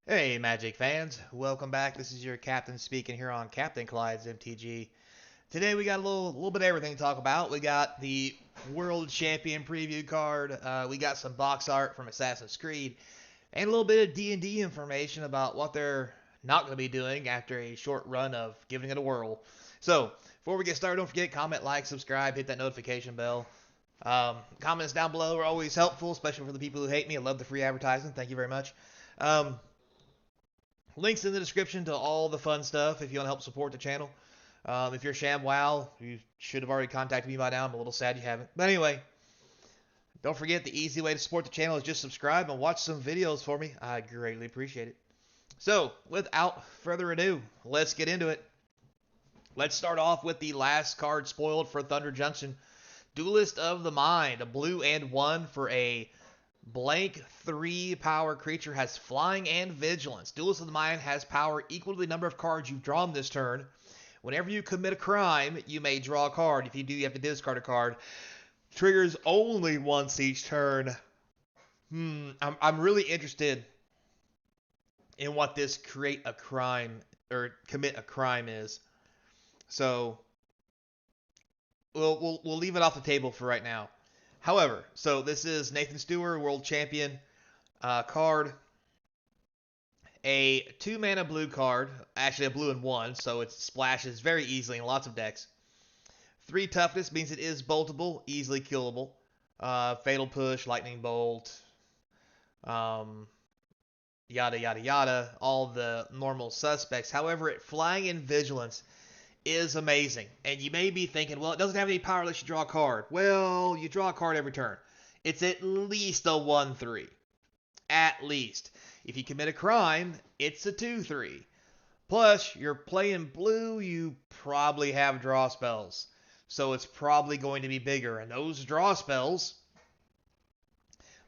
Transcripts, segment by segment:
Hey, Magic fans, welcome back. This is your captain speaking here on Capnclydes MTG. Today we got a little bit of everything to talk about. We got the World Champion preview card. We got some box art from Assassin's Creed, and a little bit of D&D information about what they're not going to be doing after a short run of giving it a whirl. So, before we get started, don't forget comment, like, subscribe, hit that notification bell. Comments down below are always helpful, especially for the people who hate me. I love the free advertising. Thank you very much. Links in the description to all the fun stuff if you want to help support the channel. If you're ShamWow, you should have already contacted me by now. I'm a little sad you haven't. But anyway, don't forget the easy way to support the channel is just subscribe and watch some videos for me. I greatly appreciate it. So, without further ado, let's get into it. Let's start off with the last card spoiled for Thunder Junction. Duelist of the Mind, a blue and 1 for a blank 3 power creature, has flying and vigilance. Duelist of the Mind has power equal to the number of cards you've drawn this turn. Whenever you commit a crime, you may draw a card. If you do, you have to discard a card. Triggers only once each turn. I'm really interested in what this create a crime or commit a crime is. So we'll leave it off the table for right now. However, so this is Nathan Stewart, World Champion card. A 2-mana blue card, actually a blue and 1, so it splashes very easily in lots of decks. 3 toughness means it is boltable, easily killable. Fatal Push, Lightning Bolt, yada yada yada, all the normal suspects. However, flying and vigilance is amazing. And you may be thinking, well, it doesn't have any power unless you draw a card. Well, you draw a card every turn. It's at least a 1/3. At least. If you commit a crime, it's a 2/3. Plus, you're playing blue, you probably have draw spells. So it's probably going to be bigger. And those draw spells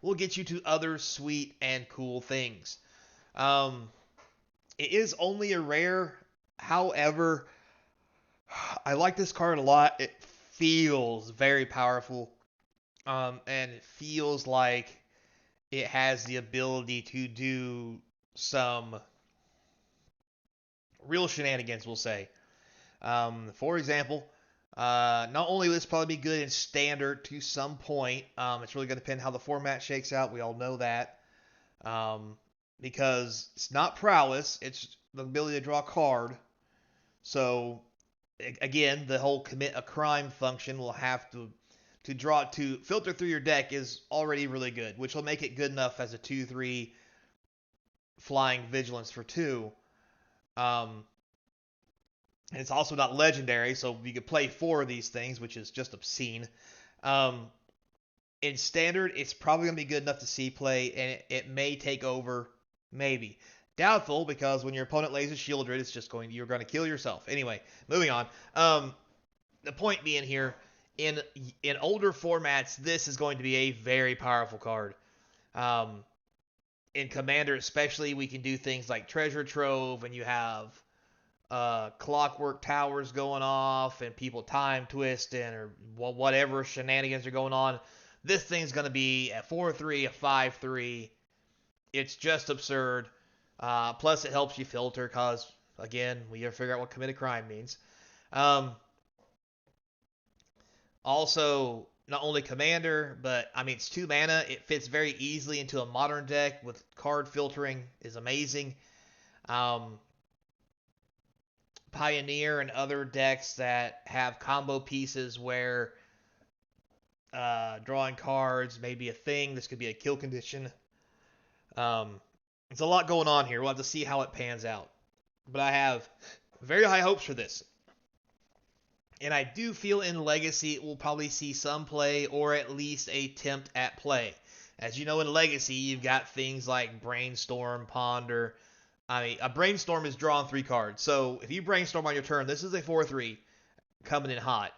will get you to other sweet and cool things. It is only a rare. However, I like this card a lot. It feels very powerful. And it feels like it has the ability to do some real shenanigans, we'll say. For example, not only will this probably be good in Standard to some point, it's really going to depend how the format shakes out. We all know that. Because it's not prowess, it's the ability to draw a card. So, again, the whole commit a crime function will have to filter through your deck is already really good, which will make it good enough as a 2/3 flying vigilance for 2. And it's also not legendary, so you could play 4 of these things, which is just obscene. In Standard, it's probably going to be good enough to see play, and it may take over, maybe. Doubtful, because when your opponent lays a Shieldred, you're going to kill yourself. Anyway, moving on. The point being here, in older formats, this is going to be a very powerful card. In Commander especially, we can do things like Treasure Trove, and you have Clockwork Towers going off, and people time twisting, or whatever shenanigans are going on. This thing's going to be a 4/3, a 5/3. It's just absurd. Plus, it helps you filter, because, again, we gotta figure out what commit a crime means. Also, not only Commander, but, it's 2 mana. It fits very easily into a modern deck with card filtering is amazing. Pioneer and other decks that have combo pieces where drawing cards may be a thing. This could be a kill condition. It's a lot going on here. We'll have to see how it pans out. But I have very high hopes for this. And I do feel in Legacy it will probably see some play, or at least a attempt at play. As you know, in Legacy, you've got things like Brainstorm, Ponder. A Brainstorm is drawing 3 cards. So if you Brainstorm on your turn, this is a 4/3 coming in hot.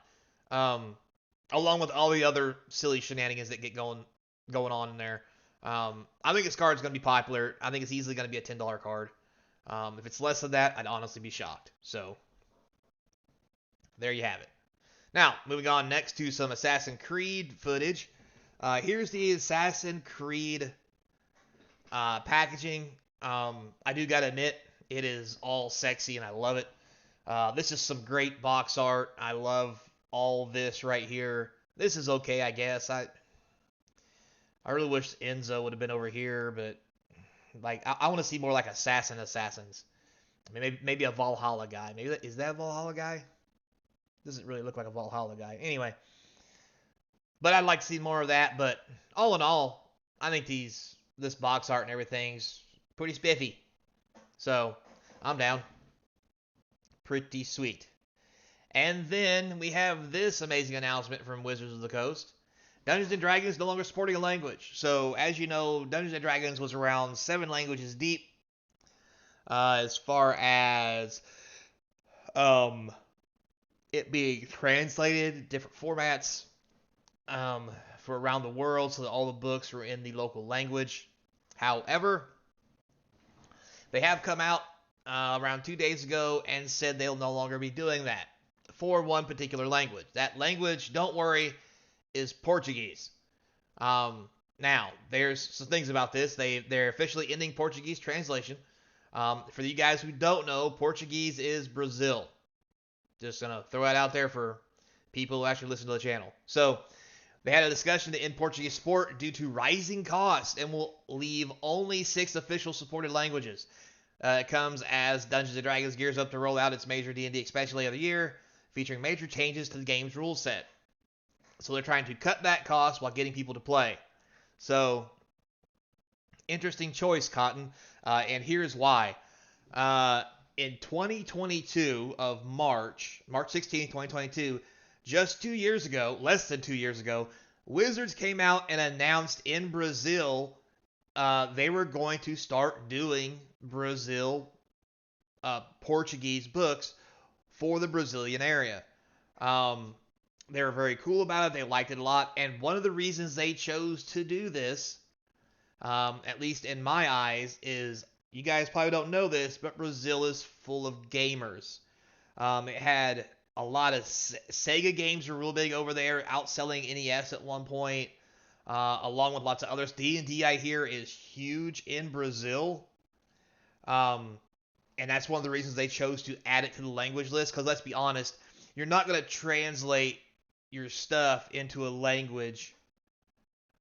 Along with all the other silly shenanigans that get going on in there. I think this card is going to be popular. I think it's easily going to be a $10 card. If it's less than that, I'd honestly be shocked. So, there you have it. Now, moving on next to some Assassin's Creed footage. Here's the Assassin's Creed packaging. I do gotta admit, it is all sexy and I love it. This is some great box art. I love all this right here. This is okay, I guess. I really wish Enzo would have been over here, but like I want to see more like assassins. I mean, maybe a Valhalla guy. Maybe is that a Valhalla guy? Doesn't really look like a Valhalla guy. Anyway, but I'd like to see more of that. But all in all, I think this box art and everything's pretty spiffy. So I'm down. Pretty sweet. And then we have this amazing announcement from Wizards of the Coast. Dungeons and Dragons no longer supporting a language. So as you know, Dungeons and Dragons was around 7 languages deep. As far as it being translated, different formats for around the world, so that all the books were in the local language. However, they have come out around 2 days ago and said they'll no longer be doing that for one particular language. That language, don't worry, is Portuguese. Now, there's some things about this. They're officially ending Portuguese translation. For you guys who don't know, Portuguese is Brazil. Just gonna throw that out there for people who actually listen to the channel. So they had a discussion to end Portuguese support due to rising costs and will leave only 6 official supported languages. It comes as Dungeons & Dragons gears up to roll out its major D&D expansion later of the year, featuring major changes to the game's rule set. So they're trying to cut that cost while getting people to play. So, interesting choice, Cotton. And here's why. In 2022 of March 16th, 2022, just 2 years ago, less than 2 years ago, Wizards came out and announced in Brazil they were going to start doing Brazil Portuguese books for the Brazilian area. They were very cool about it. They liked it a lot. And one of the reasons they chose to do this, at least in my eyes, is you guys probably don't know this, but Brazil is full of gamers. It had a lot of Sega games were real big over there, outselling NES at one point, along with lots of others. D&D, I hear, is huge in Brazil. And that's one of the reasons they chose to add it to the language list, because let's be honest, you're not going to translate your stuff into a language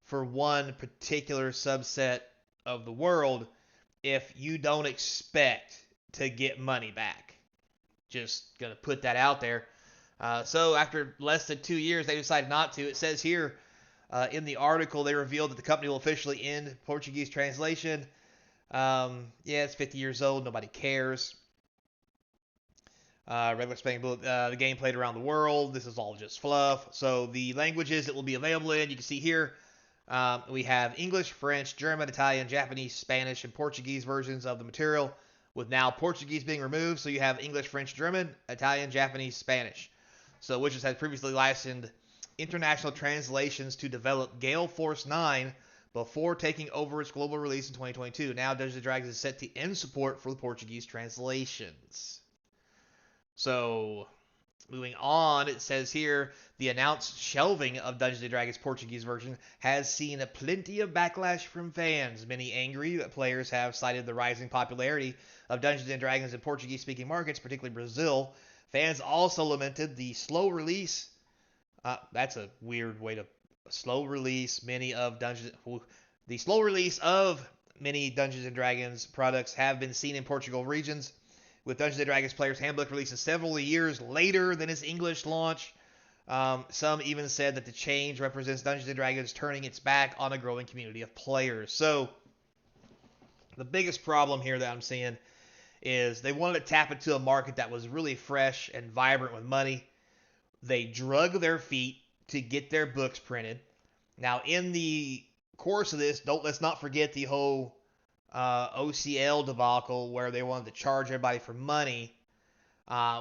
for one particular subset of the world if you don't expect to get money back. Just going to put that out there. So after less than 2 years, they decided not to. It says here in the article, they revealed that the company will officially end Portuguese translation. It's 50 years old. Nobody cares. Regular spelling book, the game played around the world. This is all just fluff. So the languages it will be available in, you can see here, we have English, French, German, Italian, Japanese, Spanish, and Portuguese versions of the material, with now Portuguese being removed. So you have English, French, German, Italian, Japanese, Spanish. So Wizards had previously licensed international translations to develop Gale Force 9 before taking over its global release in 2022. Now Dungeons & Dragons is set to end support for the Portuguese translations. So, moving on, it says here, the announced shelving of Dungeons & Dragons Portuguese version has seen plenty of backlash from fans. Many angry players have cited the rising popularity of Dungeons & Dragons in Portuguese-speaking markets, particularly Brazil. Fans also lamented the slow release. That's a weird way to... Slow release. The slow release of many Dungeons & Dragons products have been seen in Portugal regions, with Dungeons & Dragons Player's Handbook releasing several years later than its English launch. Some even said that the change represents Dungeons & Dragons turning its back on a growing community of players. So, the biggest problem here that I'm seeing is they wanted to tap into a market that was really fresh and vibrant with money. They drug their feet to get their books printed. Now, in the course of this, let's not forget the whole OCL debacle where they wanted to charge everybody for money,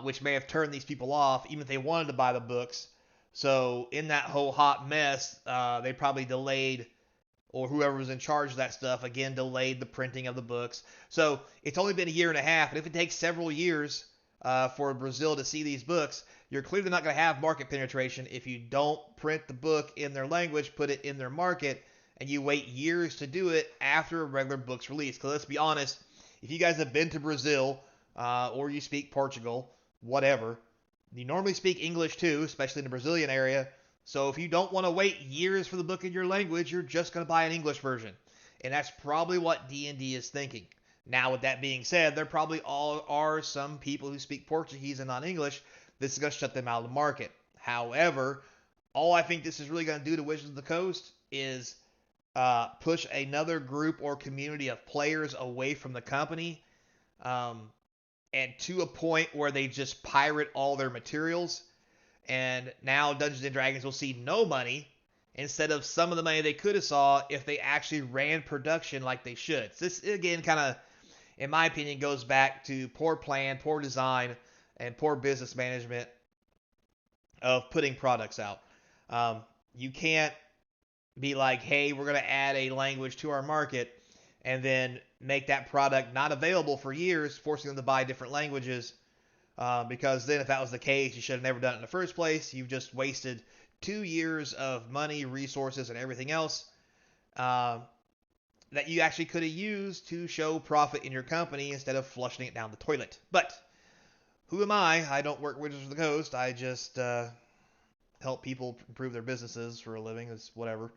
which may have turned these people off, even if they wanted to buy the books. So in that whole hot mess, they probably delayed, or whoever was in charge of that stuff, again, delayed the printing of the books. So it's only been a year and a half, and if it takes several years for Brazil to see these books, you're clearly not going to have market penetration if you don't print the book in their language, put it in their market, and you wait years to do it after a regular book's release. Because let's be honest, if you guys have been to Brazil or you speak Portugal, whatever, you normally speak English too, especially in the Brazilian area. So if you don't want to wait years for the book in your language, you're just going to buy an English version. And that's probably what D&D is thinking. Now, with that being said, there probably all are some people who speak Portuguese and not English. This is going to shut them out of the market. However, all I think this is really going to do to Wizards of the Coast is push another group or community of players away from the company, and to a point where they just pirate all their materials. And now Dungeons and Dragons will see no money instead of some of the money they could have saw if they actually ran production like they should. So this again kind of, in my opinion, goes back to poor plan, poor design, and poor business management of putting products out. You can't be like, hey, we're going to add a language to our market and then make that product not available for years, forcing them to buy different languages. Because then if that was the case, you should have never done it in the first place. You've just wasted 2 years of money, resources, and everything else that you actually could have used to show profit in your company instead of flushing it down the toilet. But who am I? I don't work Wizards of the Coast. I just help people improve their businesses for a living. It's whatever.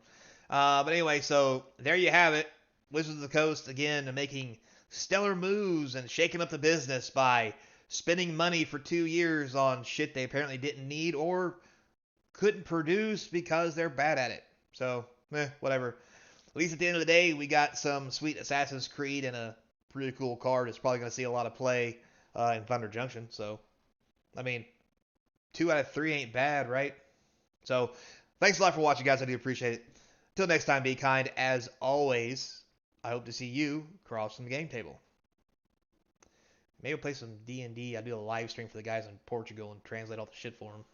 But anyway, so there you have it. Wizards of the Coast, again, making stellar moves and shaking up the business by spending money for 2 years on shit they apparently didn't need or couldn't produce because they're bad at it. So, whatever. At least at the end of the day, we got some sweet Assassin's Creed and a pretty cool card. It's probably going to see a lot of play in Thunder Junction. So, I mean, 2 out of 3 ain't bad, right? So, thanks a lot for watching, guys. I do appreciate it. Till next time, be kind. As always, I hope to see you across from the game table. Maybe we'll play some D&D. I'll do a live stream for the guys in Portugal and translate all the shit for them.